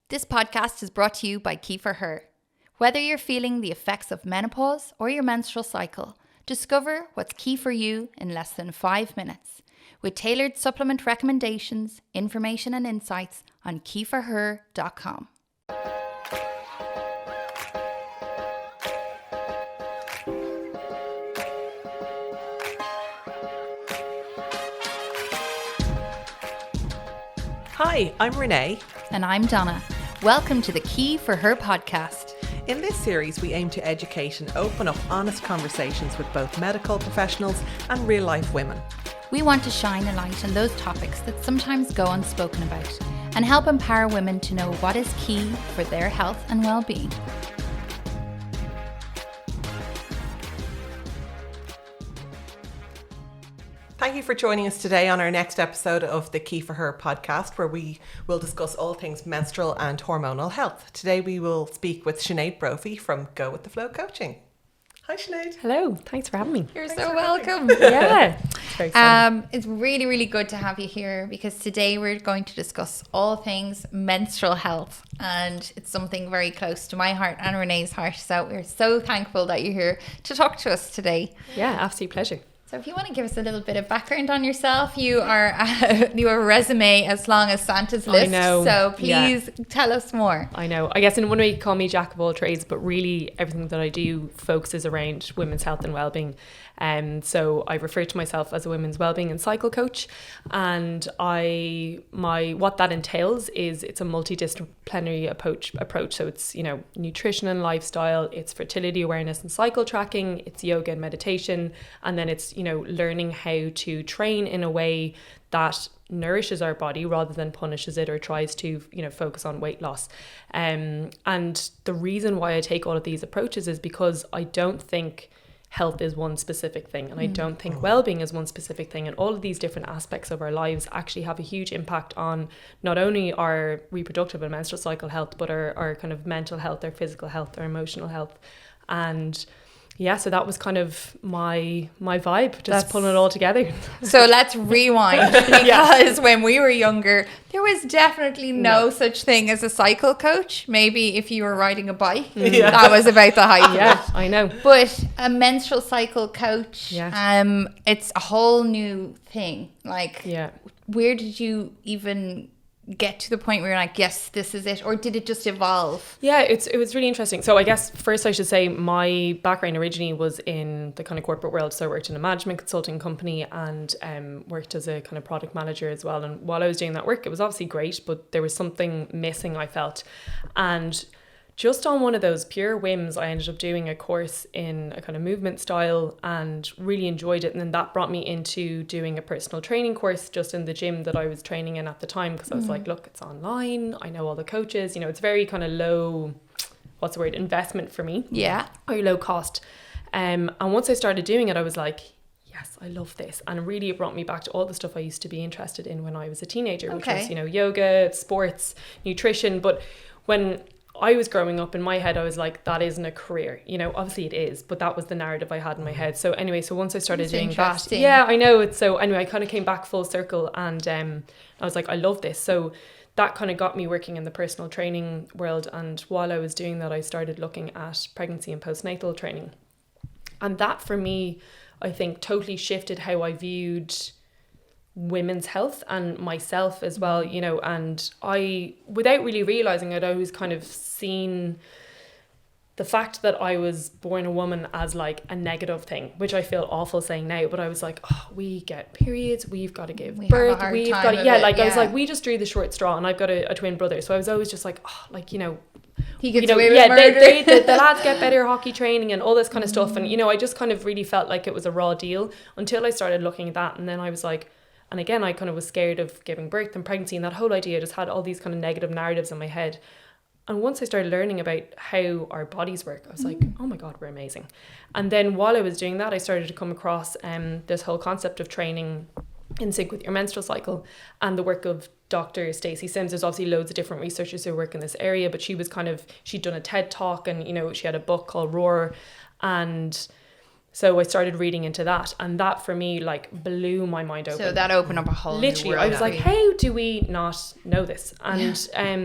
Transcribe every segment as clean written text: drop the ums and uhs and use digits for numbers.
This podcast is brought to you by For Her. Whether you're feeling the effects of menopause or your menstrual cycle, discover what's key for you in less than 5 minutes. With tailored supplement recommendations, information and insights on keyforher.com. Hi, I'm Renée. And I'm Donna. Welcome to the Key for Her podcast. In this series, we aim to educate and open up honest conversations with both medical professionals and real-life women. We want to shine a light on those topics that sometimes go unspoken about and help empower women to know what is key for their health and well-being. Thank you for joining us today on our next episode of the Key for Her podcast, where we will discuss all things menstrual and hormonal health. Today we will speak with Sinead Brophy from Go With The Flow Coaching. Hi Sinead. Hello, thanks for having me. You're so welcome. Yeah, it's very fun. It's really good to have you here because today we're going to discuss all things menstrual health, and it's something very close to my heart and Renée's heart. So we're so thankful that you're here to talk to us today. Yeah, absolute pleasure. So if you want to give us a little bit of background on yourself, you are your resume as long as Santa's list. I know. So please tell us more. I know. I guess in one way you call me jack of all trades, but really everything that I do focuses around women's health and well-being. So I refer to myself as a women's wellbeing and cycle coach, and what that entails is it's a multidisciplinary approach. So it's nutrition and lifestyle, it's fertility awareness and cycle tracking, it's yoga and meditation, and then it's learning how to train in a way that nourishes our body rather than punishes it or tries to focus on weight loss. And the reason why I take all of these approaches is because I don't think health is one specific thing, and I don't think well-being is one specific thing, and all of these different aspects of our lives actually have a huge impact on not only our reproductive and menstrual cycle health, but our kind of mental health, our physical health, our emotional health. And yeah, so that was kind of my vibe, just pulling it all together. So let's rewind, because when we were younger, there was definitely no such thing as a cycle coach. Maybe if you were riding a bike, that was about the height. Yeah, I know. But a menstrual cycle coach, it's a whole new thing. Where did you even get to the point where you're like, yes, this is it, or did it just evolve? Yeah, it was really interesting. So I guess first I should say my background originally was in the kind of corporate world. So I worked in a management consulting company and worked as a kind of product manager as well. And while I was doing that work, it was obviously great, but there was something missing, I felt. And just on one of those pure whims, I ended up doing a course in a kind of movement style and really enjoyed it. And then that brought me into doing a personal training course just in the gym that I was training in at the time, because I was like, look, it's online. I know all the coaches. It's very kind of low, investment for me. Yeah. Or low cost. And once I started doing it, I was like, yes, I love this. And really it brought me back to all the stuff I used to be interested in when I was a teenager, which was, yoga, sports, nutrition. But when I was growing up, in my head, I was like, that isn't a career. Obviously it is, but that was the narrative I had in my head. So anyway, so once I started doing that, I know it's so anyway, I kind of came back full circle, and I was like, I love this. So that kind of got me working in the personal training world. And while I was doing that, I started looking at pregnancy and postnatal training. And that for me, I think totally shifted how I viewed women's health and myself as well, and I, without really realizing, I'd always kind of seen the fact that I was born a woman as like a negative thing, which I feel awful saying now, but I was like, oh, we get periods, we've got to give birth, we've got to, I was like, we just drew the short straw, and I've got a twin brother, so I was always just like, oh, he gets away with murder. The lads get better hockey training and all this kind of stuff, and I just kind of really felt like it was a raw deal until I started looking at that, and then I was like, and again, I kind of was scared of giving birth and pregnancy, and that whole idea just had all these kind of negative narratives in my head. And once I started learning about how our bodies work, I was like, oh my God, we're amazing. And then while I was doing that, I started to come across this whole concept of training in sync with your menstrual cycle and the work of Dr. Stacey Sims. There's obviously loads of different researchers who work in this area, but she'd done a TED talk, and, she had a book called Roar. And So I started reading into that, and that for me like blew my mind open. So that opened up a whole literally new world. I was like, how do we not know this? And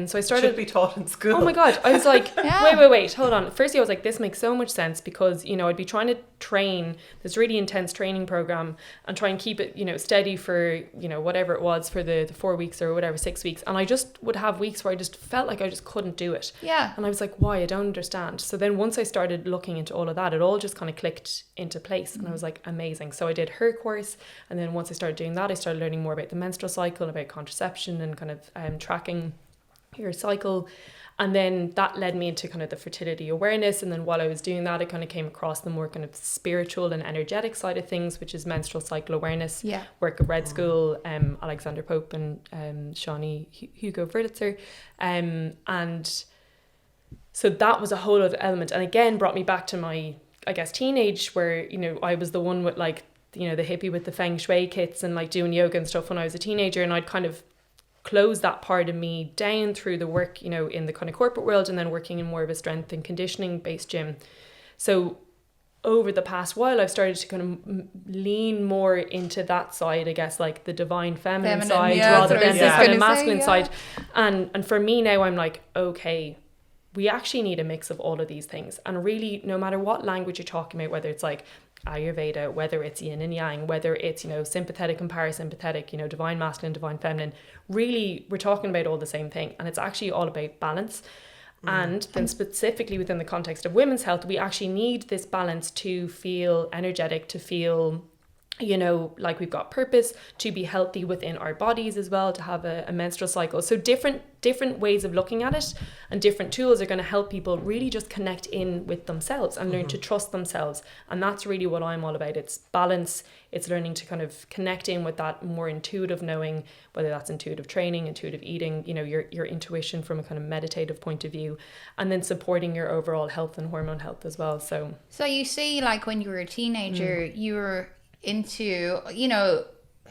so I started, should be taught in school. oh my god, I was like, wait, hold on. Firstly I was like, this makes so much sense, because you know, I'd be trying to train this really intense training program and try and keep it, you know, steady for, you know, whatever it was for the 4 weeks or whatever, 6 weeks, and I just would have weeks where I just felt like I just couldn't do it. And I was like, why? I don't understand. So then once I started looking into all of that, it all just kind of clicked into place, and I was like, amazing. So I did her course, and then once I started doing that, I started learning more about the menstrual cycle, about contraception, and kind of tracking your cycle. And then that led me into kind of the fertility awareness. And then while I was doing that, I kind of came across the more kind of spiritual and energetic side of things, which is menstrual cycle awareness. Work at Red School, Alexander Pope and Shawnee Hugo Wurlitzer. And so that was a whole other element. And again, brought me back to my, I guess, teenage, where, you know, I was the one with like, you know, the hippie with the feng shui kits and like doing yoga and stuff when I was a teenager. And I'd kind of close that part of me down through the work, you know, in the kind of corporate world, and then working in more of a strength and conditioning based gym. So over the past while, I've started to kind of lean more into that side, I guess, like the divine feminine side rather than the kind of masculine side. And for me now, I'm like, okay, we actually need a mix of all of these things. And really, no matter what language you're talking about, whether it's like Ayurveda, whether it's yin and yang, whether it's, you know, sympathetic and parasympathetic, you know, divine masculine, divine feminine, really we're talking about all the same thing, and it's actually all about balance. And then specifically within the context of women's health, we actually need this balance to feel energetic, to feel, you know, like we've got purpose, to be healthy within our bodies as well, to have a menstrual cycle. So different ways of looking at it, and different tools are going to help people really just connect in with themselves and learn to trust themselves. And that's really what I'm all about. It's balance. It's learning to kind of connect in with that more intuitive knowing, whether that's intuitive training, intuitive eating, you know, your intuition from a kind of meditative point of view, and then supporting your overall health and hormone health as well. So you see, like when you were a teenager, you were into, you know,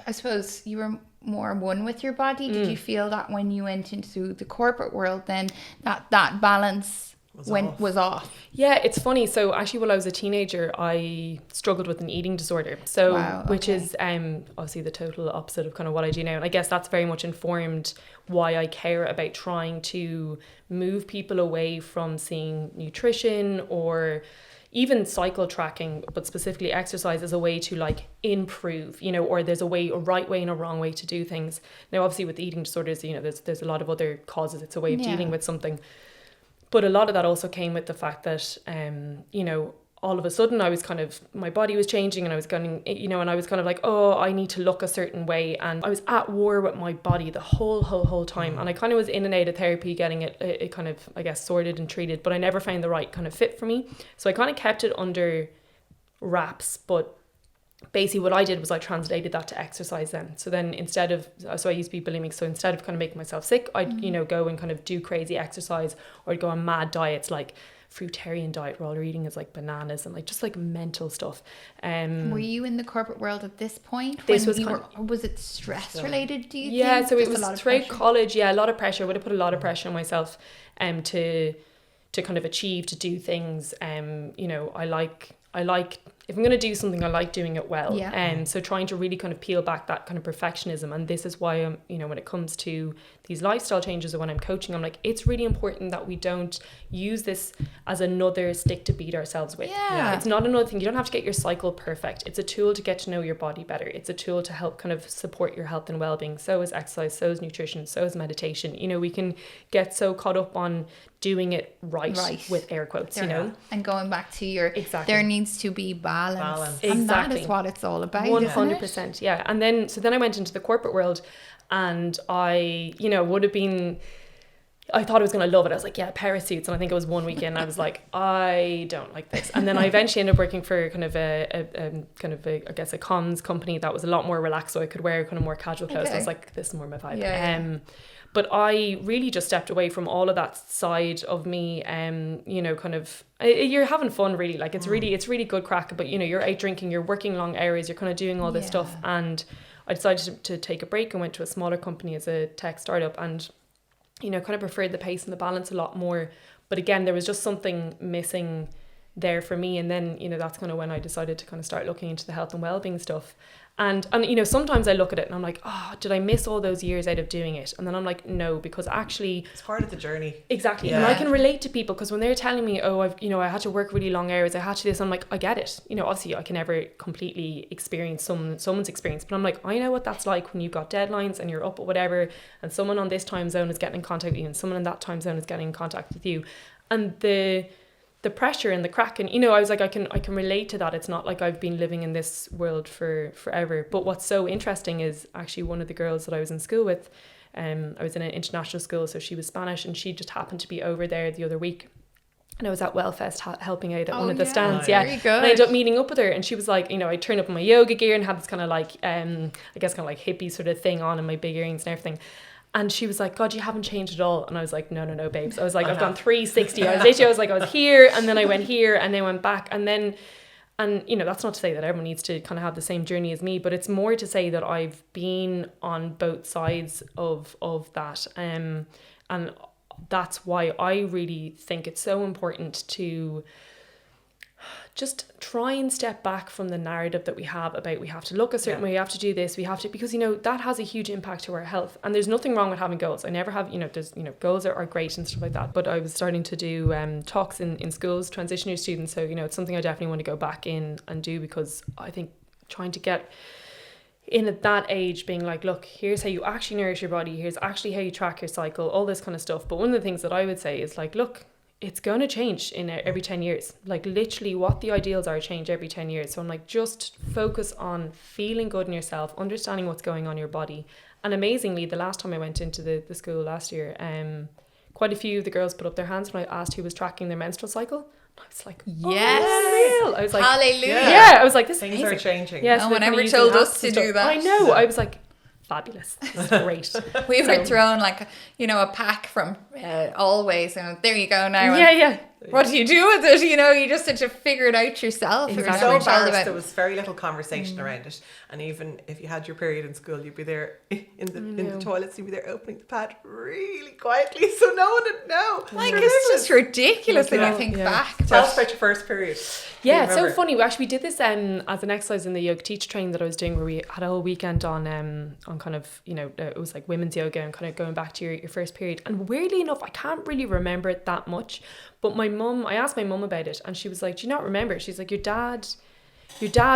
I suppose you were more one with your body. Did you feel that when you went into the corporate world, then that balance was off? Yeah, it's funny. So actually, while I was a teenager, I struggled with an eating disorder. So which is obviously the total opposite of kind of what I do now. And I guess that's very much informed why I care about trying to move people away from seeing nutrition or even cycle tracking, but specifically exercise, as a way to like improve, you know, or there's a right way and a wrong way to do things. Now, obviously with eating disorders, you know, there's a lot of other causes. It's a way of dealing with something. But a lot of that also came with the fact that, you know, all of a sudden I was kind of, my body was changing, and I was going, you know, and I was kind of like, oh, I need to look a certain way. And I was at war with my body the whole time. And I kind of was in and out of therapy, getting it kind of, I guess, sorted and treated, but I never found the right kind of fit for me. So I kind of kept it under wraps. But basically what I did was I translated that to exercise then. So then so I used to be bulimic. So instead of kind of making myself sick, I'd, you know, go and kind of do crazy exercise, or I'd go on mad diets, like fruitarian diet where all you're eating is like bananas and like just like mental stuff. Were you in the corporate world at this point? This was was it stress related, do you think? Yeah, so it was throughout college. Yeah, a lot of pressure. I would have put a lot of pressure on myself to kind of achieve, to do things. You know, I like if I'm going to do something, I like doing it well. So trying to really kind of peel back that kind of perfectionism. And this is why I'm, you know, when it comes to these lifestyle changes, or when I'm coaching, I'm like, it's really important that we don't use this as another stick to beat ourselves with. It's not another thing. You don't have to get your cycle perfect. It's a tool to get to know your body better. It's a tool to help kind of support your health and well-being. So is exercise, so is nutrition, so is meditation. You know, we can get so caught up on doing it right with air quotes, you know. And going back to there needs to be balance. And that is what it's all about. 100%. Yeah. And then I went into the corporate world, and I, you know, I thought I was going to love it. I was like, yeah, pair of suits. And I think it was one weekend. I was like, I don't like this. And then I eventually ended up working for kind of a comms company that was a lot more relaxed. So I could wear kind of more casual clothes. I was like, this is more my vibe. But I really just stepped away from all of that side of me. You know, kind of, you're having fun really. Like it's really good crack. But you know, you're out drinking, you're working long hours, you're kind of doing all this stuff. And I decided to take a break and went to a smaller company as a tech startup, and you know, kind of preferred the pace and the balance a lot more. But again, there was just something missing there for me. And then, you know, that's kind of when I decided to kind of start looking into the health and well-being stuff. And you know, sometimes I look at it and I'm like, oh, did I miss all those years out of doing it? And then I'm like, no, because actually it's part of the journey. Exactly. Yeah. And I can relate to people, because when they're telling me, oh, I had to work really long hours, I had to do this, I'm like, I get it. You know, obviously I can never completely experience someone's experience, but I'm like, I know what that's like when you've got deadlines and you're up or whatever, and someone on this time zone is getting in contact with you and someone in that time zone is getting in contact with you. And the pressure and the crack, and you know, I was like, I can relate to that. It's not like I've been living in this world for forever. But what's so interesting is actually one of the girls that I was in school with, I was in an international school, so she was Spanish, and she just happened to be over there the other week, and I was at Wellfest helping out at one of the stands. Very good. And I ended up meeting up with her, and she was like, you know, I turned up in my yoga gear and had this kind of like I guess kind of like hippie sort of thing on, and my big earrings and everything. And she was like, God, you haven't changed at all. And I was like, no, babes. I was like, I've gone 360. I was here, and then I went here, and then went back. And you know, that's not to say that everyone needs to kind of have the same journey as me, but it's more to say that I've been on both sides of that. And that's why I really think it's so important to just try and step back from the narrative that we have about we have to look a certain way, we have to do this, we have to, because, you know, that has a huge impact to our health. And there's nothing wrong with having goals. I never have, you know, there's, you know, goals are great and stuff like that. But I was starting to do talks in schools, transition year students. So, you know, it's something I definitely want to go back in and do, because I think trying to get in at that age, being like, look, here's how you actually nourish your body, here's actually how you track your cycle, all this kind of stuff. But one of the things that I would say is like, look, it's going to change in every 10 years. Like literally what the ideals are change every 10 years. So I'm like, just focus on feeling good in yourself, understanding what's going on in your body. And amazingly, the last time I went into the school last year, quite a few of the girls put up their hands when I asked who was tracking their menstrual cycle. I was like, yes, oh, I was like, hallelujah. Yeah, I was like, this things are changing. Yeah, no one ever told us to do that. I know. I was like, fabulous. That's great. We were thrown like, you know, a pack from Always, and there you go now. Yeah. What do you do with it? You know, you just had to figure it out yourself. Exactly. So embarrassed. There was very little conversation around it, and even if you had your period in school, you'd be there in the toilets. You'd be there opening the pad really quietly, so no one would know. Like, it's just ridiculous when you think back. Tell us about your first period. Yeah, it's so funny. We actually did this as an exercise in the yoga teacher training that I was doing, where we had a whole weekend on kind of, you know, it was like women's yoga and kind of going back to your first period. And weirdly enough, I can't really remember it that much. But I asked my mum about it, and she was like, do you not remember? She's like, your dad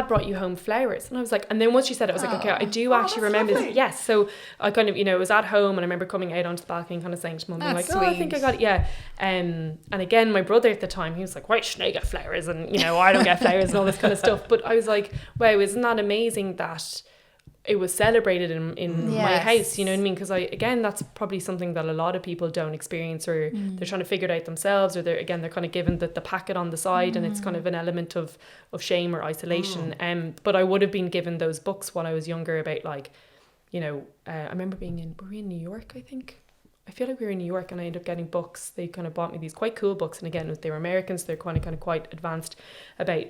brought you home flowers. And I was like, and then once she said it, I was like, okay, I do actually remember this. Yes. So I kind of, you know, I was at home, and I remember coming out onto the balcony and kind of saying to mum, like, oh, I think I got it. Yeah. And again, my brother at the time, he was like, why should I get flowers? And, you know, I don't get flowers and all this kind of stuff. But I was like, wow, isn't that amazing that it was celebrated in my house, you know what I mean? Because that's probably something that a lot of people don't experience, or they're trying to figure it out themselves, or they're kind of given the packet on the side, and it's kind of an element of shame or isolation. But I would have been given those books when I was younger about, like, you know, I remember were we in New York, I think? I feel like we were in New York, and I ended up getting books. They kind of bought me these quite cool books, and again, they were Americans, they're kind of quite advanced about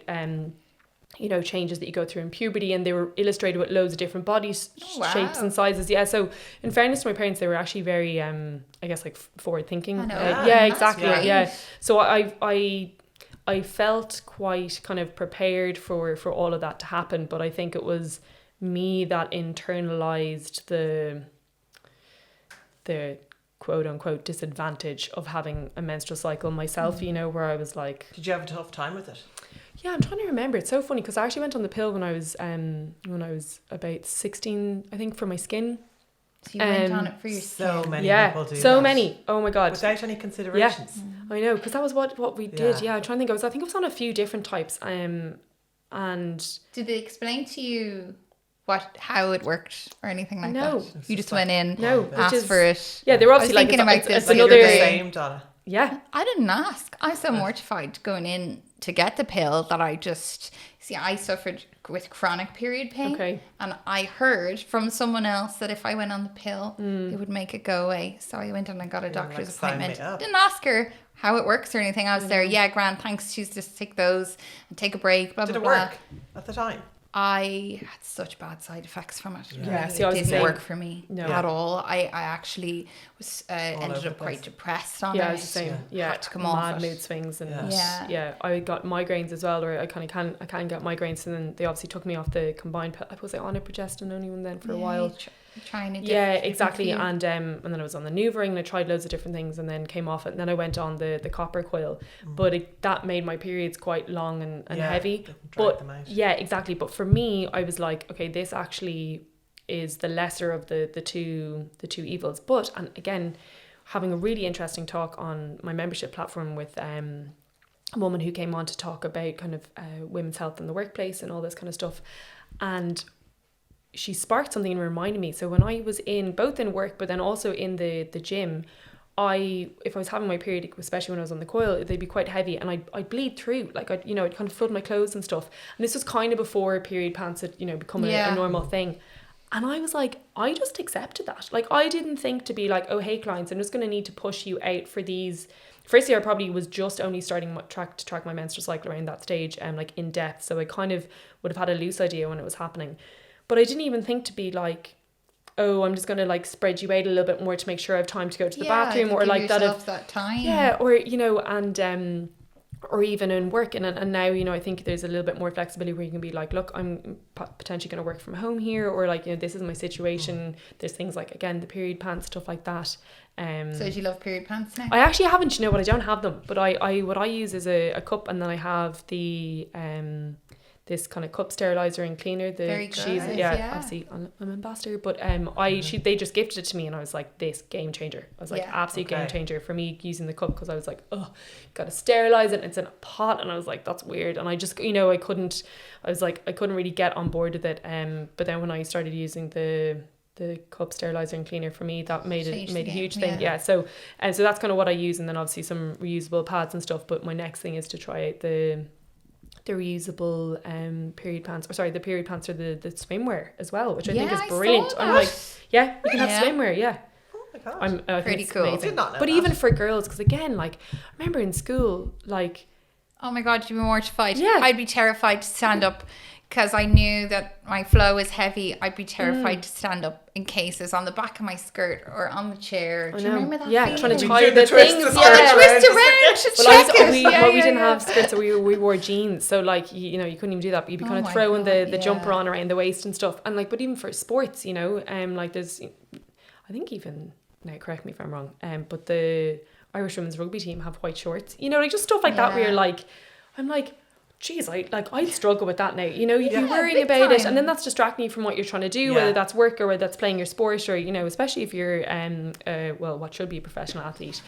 you know, changes that you go through in puberty, and they were illustrated with loads of different body shapes and sizes. Yeah, so in fairness to my parents, they were actually very, I guess, like forward thinking. Yeah, exactly. Yeah. So I felt quite kind of prepared for all of that to happen, but I think it was me that internalized the quote unquote disadvantage of having a menstrual cycle myself. You know, where I was like, did you have a tough time with it? Yeah, I'm trying to remember. It's so funny because I actually went on the pill when I was about 16, I think, for my skin. So you went on it for your skin. So many people do so that. Many. Oh my God. Without any considerations. Yeah, I know, because that was what we did. Yeah, I'm trying to think. I think it was on a few different types. And did they explain to you how it worked or anything like that? No. You just went in, asked for it. Yeah, they were obviously thinking about this the other day. Same, Donna. Yeah. I didn't ask. I was so mortified going in to get the pill that I suffered with chronic period pain. Okay. And I heard from someone else that if I went on the pill, it would make it go away. So I went and I got a doctor's appointment. Didn't ask her how it works or anything. I was there, grand, thanks. She's just take those and take a break, blah, blah, blah. Did it work at the time? I had such bad side effects from it. Yeah, It didn't work for me No. at all. I actually was ended up quite depressed on it. Yeah, I was the same. Yeah, had to come off mad it. mood swings, and Yeah. I got migraines as well, or I can get migraines, and then they obviously took me off the combined. Was I on a progesterone even then for a while? Trying to exactly. And then I was on the NuvaRing, and I tried loads of different things, and then came off it, and then I went on the copper coil, but that made my periods quite long and heavy. But yeah, exactly. But for me, I was like, okay, this actually is the lesser of the two evils. But, and again, having a really interesting talk on my membership platform with a woman who came on to talk about kind of women's health in the workplace and all this kind of stuff, and she sparked something and reminded me. So when I was both in work, but then also in the gym, if I was having my period, especially when I was on the coil, they'd be quite heavy, and I'd bleed through. Like I'd kind of flood my clothes and stuff. And this was kind of before period pants had, become a normal thing. And I was like, I just accepted that. Like, I didn't think to be like, oh, hey, clients, I'm just going to need to push you out for these. Firstly, I probably was just only starting to track my menstrual cycle around that stage, like in depth. So I kind of would have had a loose idea when it was happening. But I didn't even think to be like, oh, I'm just going to like spread you out a little bit more to make sure I have time to go to the bathroom, or like that time. Yeah, or, and or even in work. And now, I think there's a little bit more flexibility where you can be like, look, I'm potentially going to work from home here, or like, this is my situation. There's things like, again, the period pants, stuff like that. So do you love period pants now? I actually haven't, but I don't have them. But I what I use is a cup, and then I have the this kind of cup sterilizer and cleaner. Very good. Obviously I'm an ambassador, but they just gifted it to me, and I was like, this game changer. I was like, absolute game changer for me using the cup, because I was like, oh, gotta sterilize it, and it's in a pot, and I was like, that's weird. And I just I couldn't really get on board with it. But then when I started using the cup sterilizer and cleaner, for me that made a huge thing. So that's kind of what I use, and then obviously some reusable pads and stuff. But my next thing is to try out the reusable period pants, the period pants, or the swimwear as well, which I think is brilliant. I'm like, you can have swimwear. Oh my god, I pretty think cool. I did not know but that. even for girls, because again, like, I remember in school, like, oh my god, you'd be mortified. Yeah. I'd be terrified to stand up, because I knew that my flow is heavy. I'd be terrified to stand up in case it's on the back of my skirt or on the chair. Do you remember that? Yeah, feeling? trying to You tie do the the twist things. as Yeah, well. twist around to check it. We didn't have skirts, so we wore jeans. So like, you couldn't even do that. But you'd be kind of throwing the jumper on around the waist and stuff. And like, but even for sports, like there's, I think even, now correct me if I'm wrong, but the Irish women's rugby team have white shorts. Like just stuff like that where you're like, I'm like, geez, I'd struggle with that now. You'd be worrying about it, and then that's distracting you from what you're trying to do, whether that's work or whether that's playing your sport, or especially if you're what should be a professional athlete.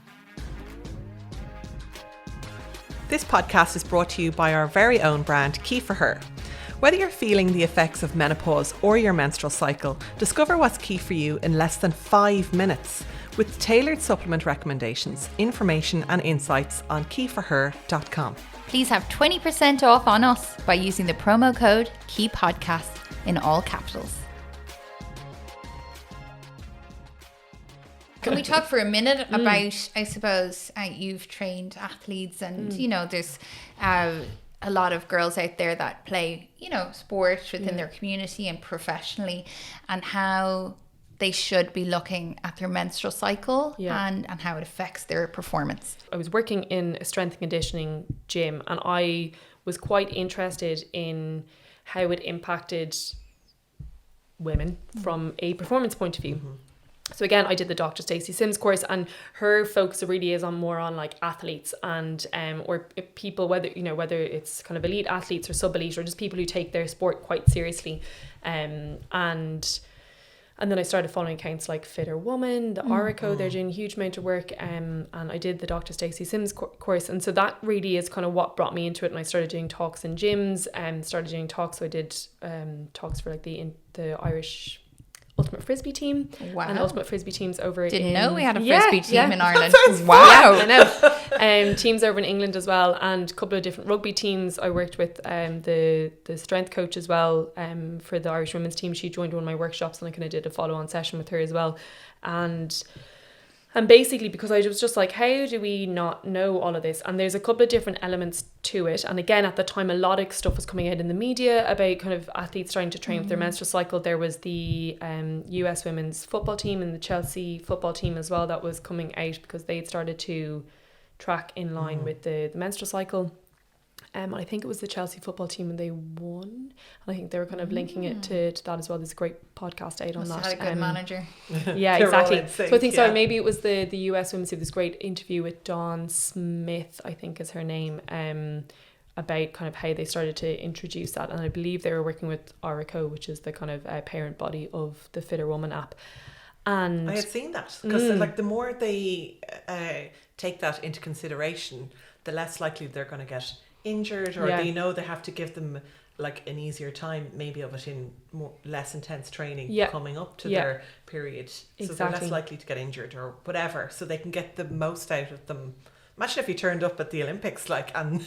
This podcast is brought to you by our very own brand, Key For Her. Whether you're feeling the effects of menopause or your menstrual cycle, discover what's key for you in less than 5 minutes with tailored supplement recommendations, information and insights on keyforher.com. Please have 20% off on us by using the promo code KEYPODCAST in all capitals. Can we talk for a minute about, I suppose, you've trained athletes, and, there's a lot of girls out there that play, sports within their community and professionally, and how they should be looking at their menstrual cycle and how it affects their performance. I was working in a strength and conditioning gym, and I was quite interested in how it impacted women from a performance point of view. So again, I did the Dr. Stacey Sims course, and her focus really is more on like athletes and or people, whether it's kind of elite athletes or sub-elite, or just people who take their sport quite seriously, and then I started following accounts like Fitter Woman, the Orico, they're doing a huge amount of work, and I did the Dr. Stacey Sims course, and so that really is kind of what brought me into it. And I started doing talks in gyms, and started doing talks. So I did talks for like the Irish Ultimate Frisbee team. Wow. And Ultimate Frisbee teams over Didn't know we had a Frisbee team in Ireland. Wow. I know. Teams over in England as well, and a couple of different rugby teams. I worked with the strength coach as well for the Irish women's team. She joined one of my workshops, and I kind of did a follow-on session with her as well. And And basically, because I was just like, how do we not know all of this? And there's a couple of different elements to it. And again, at the time, a lot of stuff was coming out in the media about kind of athletes starting to train with their menstrual cycle. There was the US women's football team and the Chelsea football team as well that was coming out because they had started to track in line with the menstrual cycle. I think it was the Chelsea football team and they won. And I think they were kind of linking it to that as well. There's a great podcast out on that. Had a good manager. Yeah, exactly. Sync, so I think sorry, maybe it was the US women's team. This great interview with Dawn Smith, I think is her name, about kind of how they started to introduce that. And I believe they were working with Orico, which is the kind of parent body of the Fitter Woman app. And I had seen that because like the more they take that into consideration, the less likely they're going to get injured, or they know they have to give them like an easier time maybe of it in more less intense training coming up to their period, so they're less likely to get injured or whatever, so they can get the most out of them. Imagine if you turned up at the Olympics like and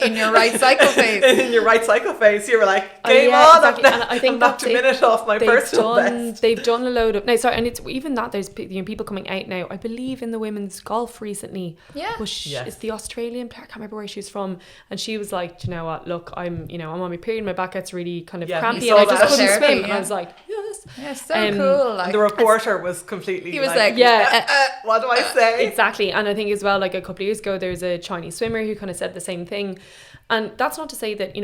in your right cycle phase. In your right cycle phase, you were like, game on! Exactly. And I think I'm not a minute off my personal best. They've done a load of and it's even that there's people coming out now. I believe in the women's golf recently. Yeah. It's the Australian player. I can't remember where she was from, and she was like, do you know what? Look, I'm on my period. My back gets really kind of crampy, and I just couldn't swim. And I was like, yes. Yeah, so cool. Like, and the reporter was completely. He was like what do I say? Exactly, and I think as well, like a couple of years ago, there's a Chinese swimmer who kind of said the same thing. And that's not to say that,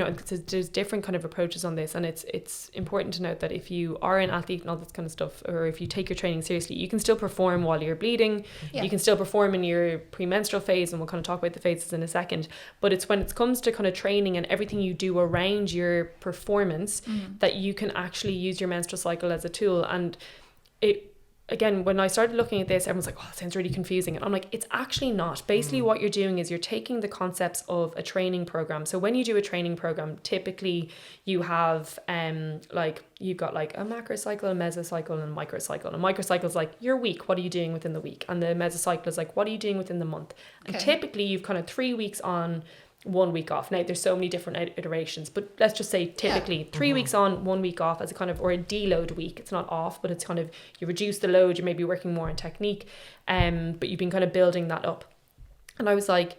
there's different kind of approaches on this, and it's important to note that if you are an athlete and all this kind of stuff, or if you take your training seriously, you can still perform while you're bleeding. You can still perform in your premenstrual phase, and we'll kind of talk about the phases in a second. But it's when it comes to kind of training and everything you do around your performance that you can actually use your menstrual cycle as a tool. And again, when I started looking at this, everyone's like, oh, it sounds really confusing. And I'm like, it's actually not. Basically, what you're doing is you're taking the concepts of a training program. So when you do a training program, typically you have you've got like a macrocycle, a mesocycle, and a microcycle. And a microcycle is like your week. What are you doing within the week? And the mesocycle is like, what are you doing within the month? And typically you've kind of 3 weeks on, 1 week off. Now there's so many different iterations, but let's just say typically 3 weeks on, 1 week off as a kind of, or a deload week. It's not off, but it's kind of, you reduce the load, you may be working more on technique, but you've been kind of building that up. And I was like,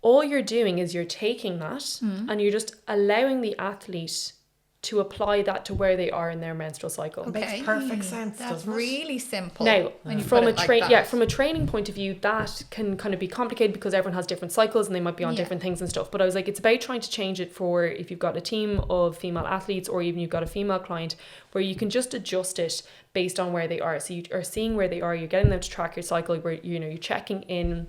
all you're doing is you're taking that and you're just allowing the athlete to apply that to where they are in their menstrual cycle. It makes perfect sense. That's really simple. Now, from a training point of view, that can kind of be complicated because everyone has different cycles and they might be on different things and stuff. But I was like, it's about trying to change it for if you've got a team of female athletes, or even you've got a female client, where you can just adjust it based on where they are. So you are seeing where they are, you're getting them to track your cycle, where you're checking in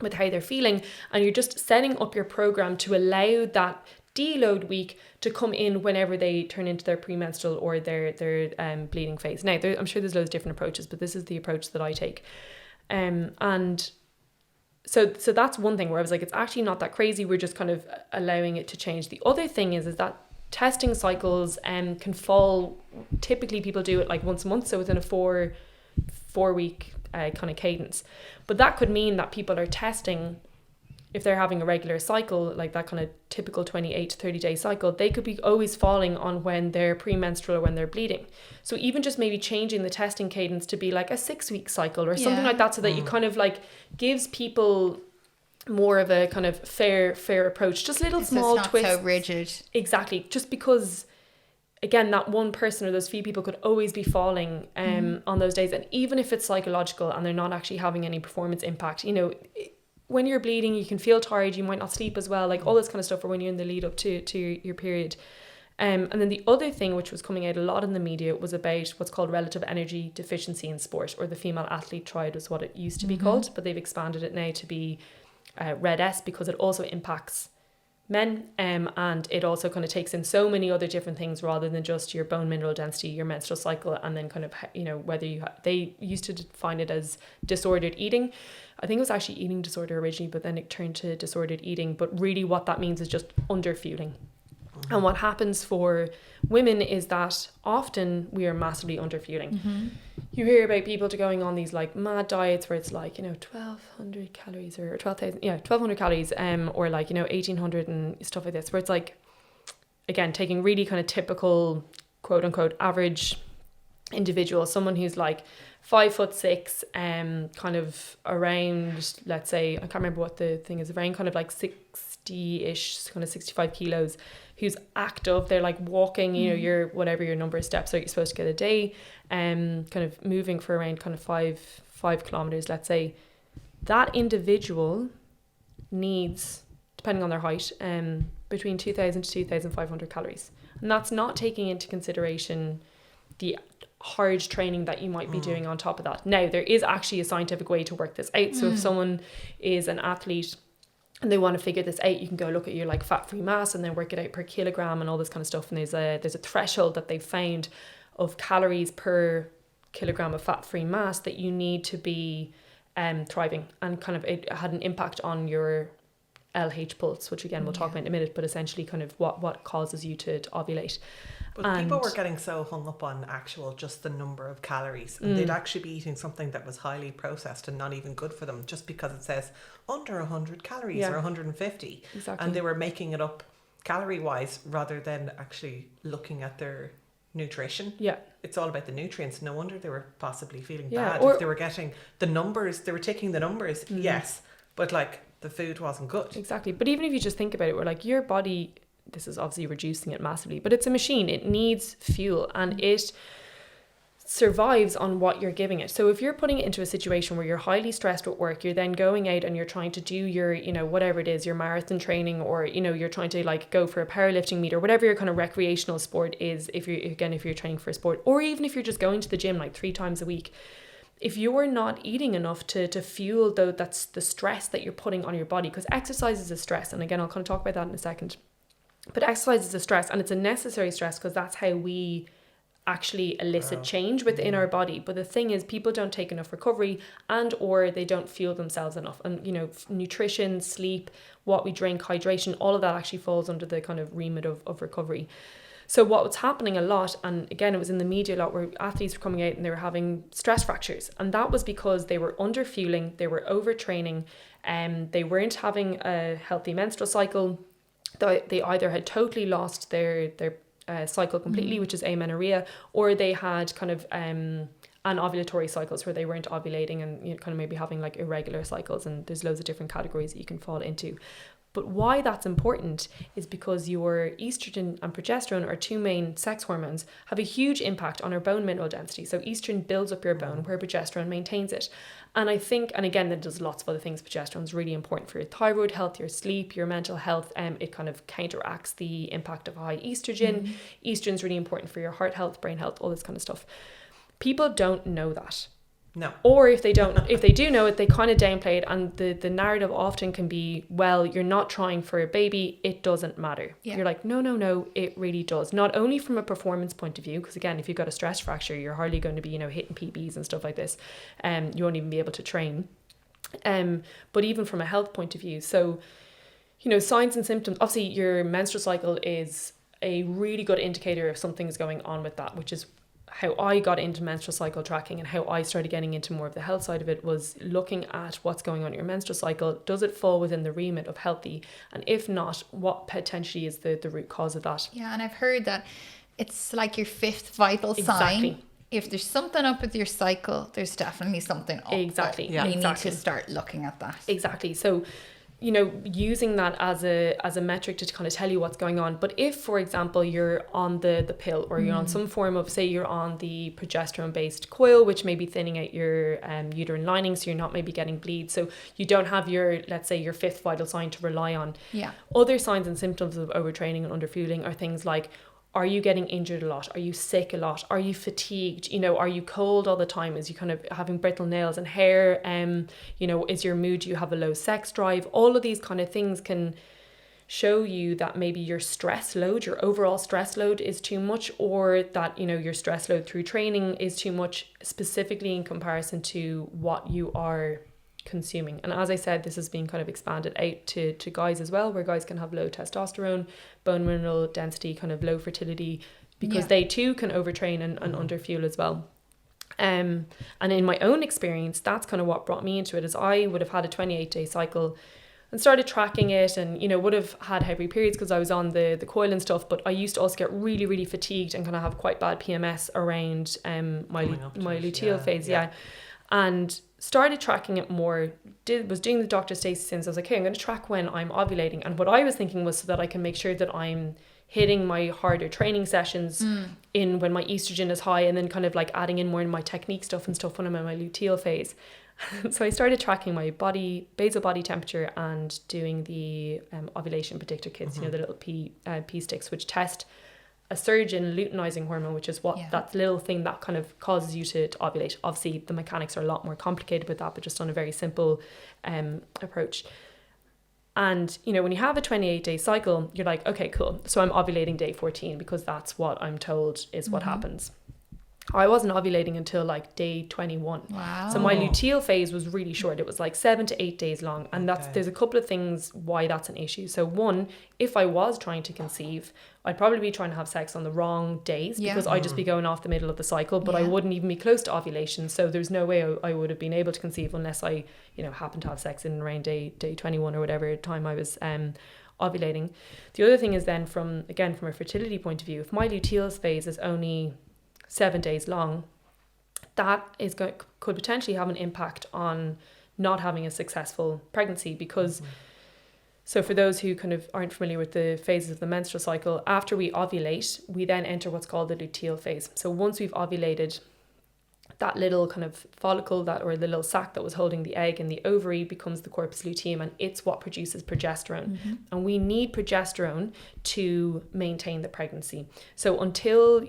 with how they're feeling, and you're just setting up your program to allow that deload week to come in whenever they turn into their premenstrual or their bleeding phase. Now, I'm sure there's loads of different approaches, but this is the approach that I take. And so that's one thing where I was like, it's actually not that crazy. We're just kind of allowing it to change. The other thing is that testing cycles can fall. Typically, people do it like once a month, so within a four week kind of cadence. But that could mean that people are testing. If they're having a regular cycle, like that kind of typical 28 to 30 day cycle, they could be always falling on when they're premenstrual or when they're bleeding. So even just maybe changing the testing cadence to be like a 6 week cycle or something like that, so that you kind of like gives people more of a kind of fair approach, just little small twists. It's not so rigid. Exactly. Just because, again, that one person or those few people could always be falling on those days. And even if it's psychological and they're not actually having any performance impact, when you're bleeding, you can feel tired, you might not sleep as well, like all this kind of stuff, or when you're in the lead up to your period. And then the other thing, which was coming out a lot in the media, was about what's called relative energy deficiency in sport, or the female athlete triad was what it used to be called, but they've expanded it now to be Red S, because it also impacts men, and it also kind of takes in so many other different things rather than just your bone mineral density, your menstrual cycle, and then kind of whether they used to define it as disordered eating. I think it was actually eating disorder originally, but then it turned to disordered eating. But really what that means is just underfueling. And what happens for women is that often we are massively underfueling. You hear about people going on these like mad diets where it's like 1,200 calories or 12,000 1,200 calories or like 1,800 and stuff like this, where it's like, again, taking really kind of typical quote unquote average individual, someone who's like 5'6", kind of around, let's say, I can't remember what the thing is, around kind of like 60-ish, kind of 65 kilos, who's active, they're like walking, you know, your whatever your number of steps are you're supposed to get a day, kind of moving for around kind of 5 kilometers, let's say. That individual needs, depending on their height, between 2,000 to 2,500 calories. And that's not taking into consideration the hard training that you might be doing on top of that. Now, there is actually a scientific way to work this out. So if someone is an athlete and they want to figure this out, you can go look at your like fat-free mass and then work it out per kilogram and all this kind of stuff. And there's a threshold that they've found of calories per kilogram of fat-free mass that you need to be thriving, and kind of it had an impact on your LH pulse, which again we'll talk about in a minute, but essentially kind of what causes you to ovulate. But people were getting so hung up on just the number of calories, and they'd actually be eating something that was highly processed and not even good for them, just because it says under 100 calories or 150. Exactly. And they were making it up calorie wise rather than actually looking at their nutrition. Yeah. It's all about the nutrients. No wonder they were possibly feeling Yeah, bad. or- If they were getting the numbers, they were taking the numbers, yes, but like the food wasn't good. Exactly. But even if you just think about it, we're like, your body, this is obviously reducing it massively, but it's a machine. It needs fuel and it survives on what you're giving it. So if you're putting it into a situation where you're highly stressed at work, you're then going out and you're trying to do your, you know, whatever it is, your marathon training, or, you know, you're trying to like go for a powerlifting meet or whatever your kind of recreational sport is, if you're training for a sport, or even if you're just going to the gym like 3 times a week, if you're not eating enough to fuel that's the stress that you're putting on your body, because exercise is a stress, and again I'll kind of talk about that in a second, but exercise is a stress, and it's a necessary stress because that's how we actually elicit change within our body. But the thing is, people don't take enough recovery, and or they don't fuel themselves enough, and you know, nutrition, sleep, what we drink, hydration, all of that actually falls under the kind of remit of recovery. So what was happening a lot, and again it was in the media a lot, where athletes were coming out and they were having stress fractures, and that was because they were under fueling, they were overtraining, and they weren't having a healthy menstrual cycle. They either had totally lost their cycle completely, which is amenorrhea, or they had kind of anovulatory cycles where they weren't ovulating, and you know, kind of maybe having like irregular cycles, and there's loads of different categories that you can fall into. But why that's important is because your estrogen and progesterone, our 2 main sex hormones, have a huge impact on our bone mineral density. So estrogen builds up your bone, where progesterone maintains it. And I think, and again, it does lots of other things. Progesterone is really important for your thyroid health, your sleep, your mental health. It kind of counteracts the impact of high estrogen. Estrogen is really important for your heart health, brain health, all this kind of stuff. People don't know that. No. Or if they do know it, they kind of downplay it, and the narrative often can be, well, you're not trying for a baby, it doesn't matter. Yeah. You're like, no, it really does. Not only from a performance point of view, because again, if you've got a stress fracture, you're hardly going to be, you know, hitting PBs and stuff like this. You won't even be able to train. But even from a health point of view. So, you know, signs and symptoms, obviously your menstrual cycle is a really good indicator if something's going on with that, which is how I got into menstrual cycle tracking, and how I started getting into more of the health side of it, was looking at what's going on in your menstrual cycle. Does it fall within the remit of healthy? And if not, what potentially is the root cause of that? Yeah, and I've heard that it's like your 5th vital sign. If there's something up with your cycle, there's definitely something up. Exactly. Yeah. You need to start looking at that. Exactly. So, you know, using that as a metric to kind of tell you what's going on. But if, for example, you're on the pill, or you're on some form of, say you're on the progesterone-based coil, which may be thinning out your uterine lining, so you're not maybe getting bleed. So you don't have your, let's say, your 5th vital sign to rely on. Yeah. Other signs and symptoms of overtraining and underfueling are things like, are you getting injured a lot? Are you sick a lot? Are you fatigued? You know, are you cold all the time? Is you kind of having brittle nails and hair? You know, is your mood, do you have a low sex drive? All of these kind of things can show you that maybe your stress load, your overall stress load is too much, or that, you know, your stress load through training is too much, specifically in comparison to what you are consuming. And as I said, this has been kind of expanded out to guys as well, where guys can have low testosterone, bone mineral density, kind of low fertility, because they too can overtrain and underfuel as well. And in my own experience, that's kind of what brought me into it, is I would have had a 28-day cycle. and started tracking it, and would have had heavy periods because I was on the coil and stuff, but I used to also get really, really fatigued and kind of have quite bad PMS around my luteal phase, and started tracking it more. Was doing the Dr. Stacey since I was like, okay, I'm going to track when I'm ovulating, and what I was thinking was so that I can make sure that I'm hitting my harder training sessions in when my estrogen is high, and then kind of like adding in more in my technique stuff and stuff when I'm in my luteal phase. So I started tracking my basal body temperature and doing the ovulation predictor kits, the little pea sticks, which test a surge in luteinizing hormone, which is that little thing that kind of causes you to ovulate. Obviously, the mechanics are a lot more complicated with that, but just on a very simple approach. And, when you have a 28-day cycle, you're like, okay, cool. So I'm ovulating day 14 because that's what I'm told is what happens. I wasn't ovulating until like day 21. Wow. So my luteal phase was really short. It was like 7 to 8 days long. And there's a couple of things why that's an issue. So one, if I was trying to conceive, I'd probably be trying to have sex on the wrong days because I'd just be going off the middle of the cycle, but I wouldn't even be close to ovulation. So there's no way I would have been able to conceive unless I, happened to have sex in around day 21 or whatever time I was ovulating. The other thing is then from a fertility point of view, if my luteal phase is only 7 days long, that could potentially have an impact on not having a successful pregnancy because so for those who kind of aren't familiar with the phases of the menstrual cycle, after we ovulate, we then enter what's called the luteal phase. So once we've ovulated, that little kind of follicle or the little sac that was holding the egg in the ovary becomes the corpus luteum, and it's what produces progesterone. And we need progesterone to maintain the pregnancy. So until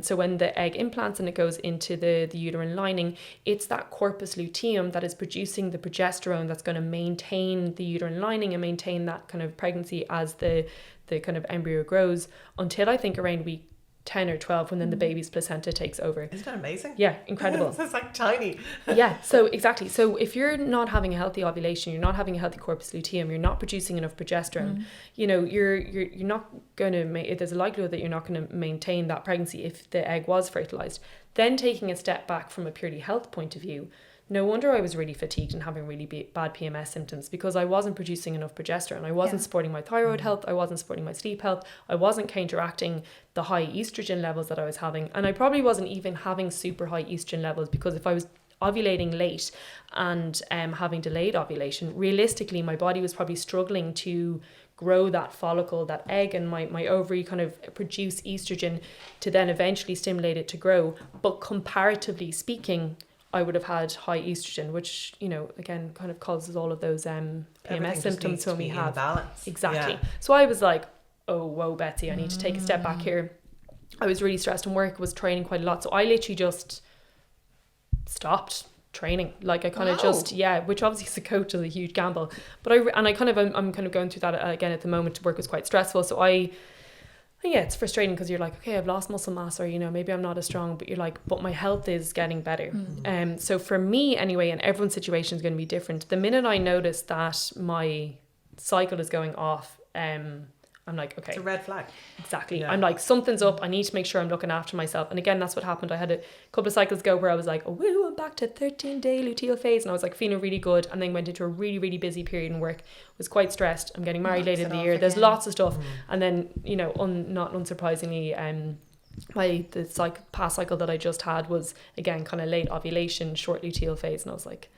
so when the egg implants and it goes into the uterine lining, it's that corpus luteum that is producing the progesterone that's going to maintain the uterine lining and maintain that kind of pregnancy as the kind of embryo grows until I think around week 10 or 12 when then the baby's placenta takes over. Isn't that amazing? Yeah, incredible. It's like tiny. Yeah, so exactly. So if you're not having a healthy ovulation, you're not having a healthy corpus luteum, you're not producing enough progesterone, you're not going to there's a likelihood that you're not going to maintain that pregnancy if the egg was fertilized. Then taking a step back from a purely health point of view, no wonder I was really fatigued and having really bad PMS symptoms because I wasn't producing enough progesterone. I wasn't supporting my thyroid health. I wasn't supporting my sleep health. I wasn't counteracting the high estrogen levels that I was having. And I probably wasn't even having super high estrogen levels because if I was ovulating late and having delayed ovulation, realistically, my body was probably struggling to grow that follicle, that egg, and my ovary kind of produce estrogen to then eventually stimulate it to grow. But comparatively speaking, I would have had high estrogen, which, again, kind of causes all of those PMS symptoms when we have. Balance. Exactly. Yeah. So I was like, oh, whoa, Betsy, I need to take a step back here. I was really stressed in work, was training quite a lot. So I literally just stopped training. Like I kind of which obviously as a coach is a huge gamble. But I'm kind of going through that again at the moment. Work was quite stressful. So it's frustrating because you're like, okay, I've lost muscle mass, or maybe I'm not as strong, but you're like, but my health is getting better. So for me anyway, and everyone's situation is going to be different. The minute I notice that my cycle is going off, I'm like, okay, it's a red flag. Exactly. Yeah. I'm like, something's up. I need to make sure I'm looking after myself. And again, that's what happened. I had a couple of cycles ago where I was like, oh, woo, I'm back to 13-day luteal phase. And I was like feeling really good. And then went into a really, really busy period in work. Was quite stressed. I'm getting married later in the year. There's lots of stuff. And then, not unsurprisingly, the past cycle that I just had was, again, kind of late ovulation, short luteal phase. And I was like,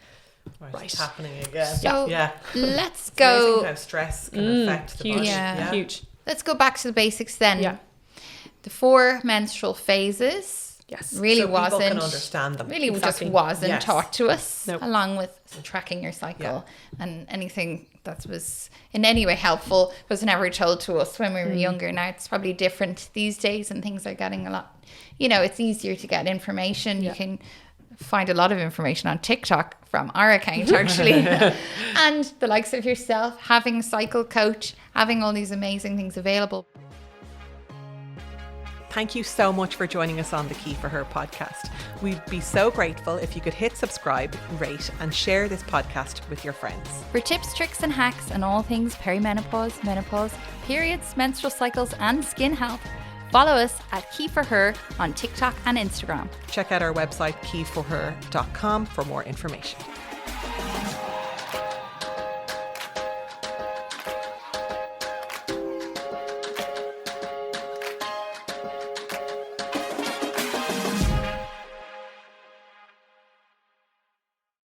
right. It's happening again. So yeah. Let's it's go. amazing how stress can affect the body. Huge. Let's go back to the basics then. Yeah. The 4 menstrual phases. Yes. Really so wasn't. People can understand them. Really just wasn't taught to us, Nope. along with tracking your cycle and anything that was in any way helpful was never told to us when we were younger. Now it's probably different these days, and things are getting a lot. It's easier to get information. You can find a lot of information on TikTok from our account actually and the likes of yourself, having a cycle coach, having all these amazing things available. Thank you so much for joining us on the Key for Her podcast. We'd be so grateful if you could hit subscribe, rate and share this podcast with your friends. For tips, tricks and hacks and all things perimenopause, menopause, periods, menstrual cycles and skin health, follow us at Key for Her on TikTok and Instagram. Check out our website keyforher.com for more information.